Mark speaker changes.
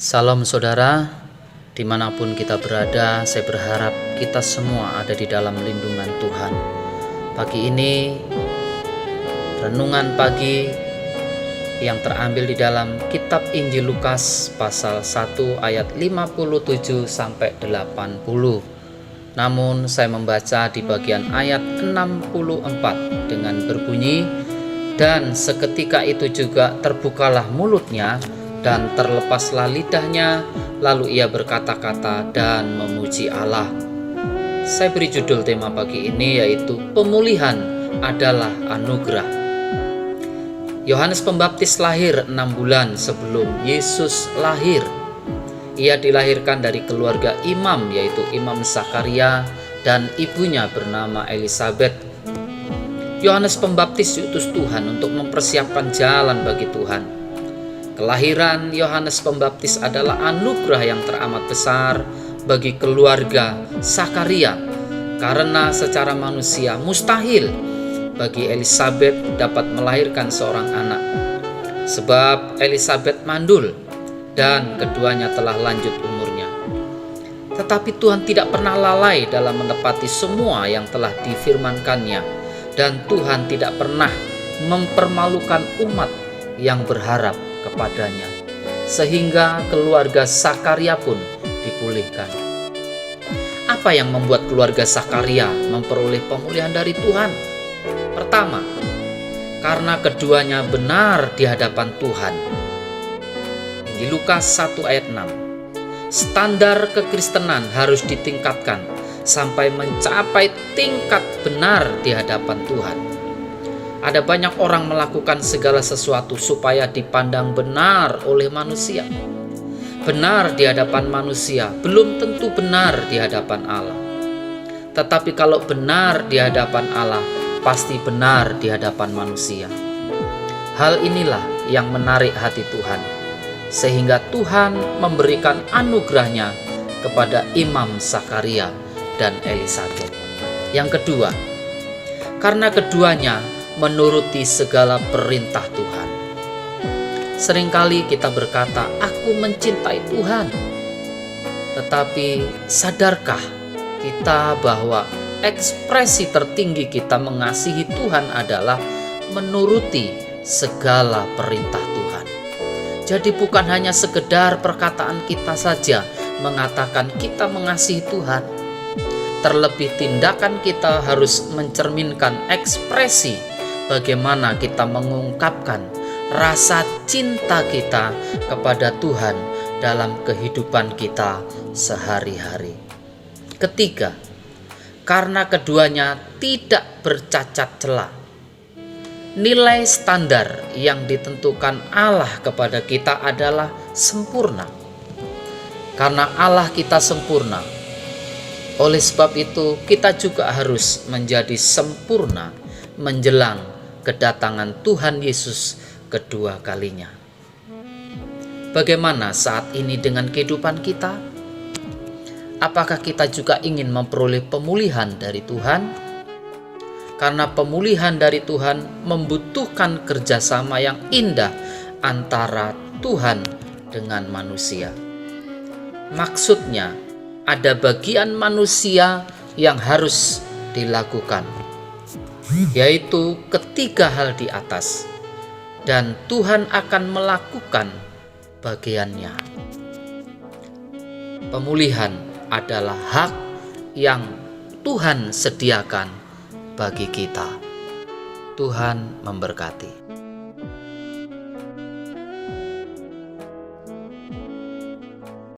Speaker 1: Salam saudara, dimanapun kita berada, saya berharap kita semua ada di dalam lindungan Tuhan. Pagi ini, renungan pagi yang terambil di dalam kitab Injil Lukas pasal 1 ayat 57 sampai 80. Namun saya membaca di bagian ayat 64 dengan berbunyi, "Dan seketika itu juga terbukalah mulutnya dan terlepaslah lidahnya, lalu ia berkata-kata dan memuji Allah." Saya beri judul tema pagi ini yaitu pemulihan adalah anugerah. Yohanes Pembaptis lahir 6 bulan sebelum Yesus lahir. Ia dilahirkan dari keluarga imam yaitu Imam Zakaria dan ibunya bernama Elisabet. Yohanes Pembaptis diutus Tuhan untuk mempersiapkan jalan bagi Tuhan. Kelahiran Yohanes Pembaptis adalah anugerah yang teramat besar bagi keluarga Zakaria, karena secara manusia mustahil bagi Elisabet dapat melahirkan seorang anak, sebab Elisabet mandul dan keduanya telah lanjut umurnya. Tetapi Tuhan tidak pernah lalai dalam menepati semua yang telah difirmankannya, dan Tuhan tidak pernah mempermalukan umat yang berharap kepadanya, sehingga keluarga Zakaria pun dipulihkan. Apa yang membuat keluarga Zakaria memperoleh pemulihan dari Tuhan? Pertama, karena keduanya benar di hadapan Tuhan. Injil Lukas 1 ayat 6. Standar kekristenan harus ditingkatkan sampai mencapai tingkat benar di hadapan Tuhan. Ada banyak orang melakukan segala sesuatu supaya dipandang benar oleh manusia. Benar di hadapan manusia belum tentu benar di hadapan Allah. Tetapi kalau benar di hadapan Allah, pasti benar di hadapan manusia. Hal inilah yang menarik hati Tuhan, sehingga Tuhan memberikan anugerahnya kepada Imam Zakaria dan Elisabet. Yang kedua, karena keduanya menuruti segala perintah Tuhan. Seringkali kita berkata, "Aku mencintai Tuhan." Tetapi sadarkah kita bahwa ekspresi tertinggi kita mengasihi Tuhan adalah menuruti segala perintah Tuhan. Jadi bukan hanya sekedar perkataan kita saja mengatakan kita mengasihi Tuhan. Terlebih tindakan kita harus mencerminkan ekspresi bagaimana kita mengungkapkan rasa cinta kita kepada Tuhan dalam kehidupan kita sehari-hari. Ketiga, karena keduanya tidak bercacat celah. Nilai standar yang ditentukan Allah kepada kita adalah sempurna. Karena Allah kita sempurna, oleh sebab itu kita juga harus menjadi sempurna menjelang kedatangan Tuhan Yesus kedua kalinya. Bagaimana saat ini dengan kehidupan kita? Apakah kita juga ingin memperoleh pemulihan dari Tuhan? Karena pemulihan dari Tuhan membutuhkan kerjasama yang indah antara Tuhan dengan manusia. Maksudnya, ada bagian manusia yang harus dilakukan, yaitu ketiga hal di atas, dan Tuhan akan melakukan bagiannya. Pemulihan adalah hak yang Tuhan sediakan bagi kita. Tuhan memberkati.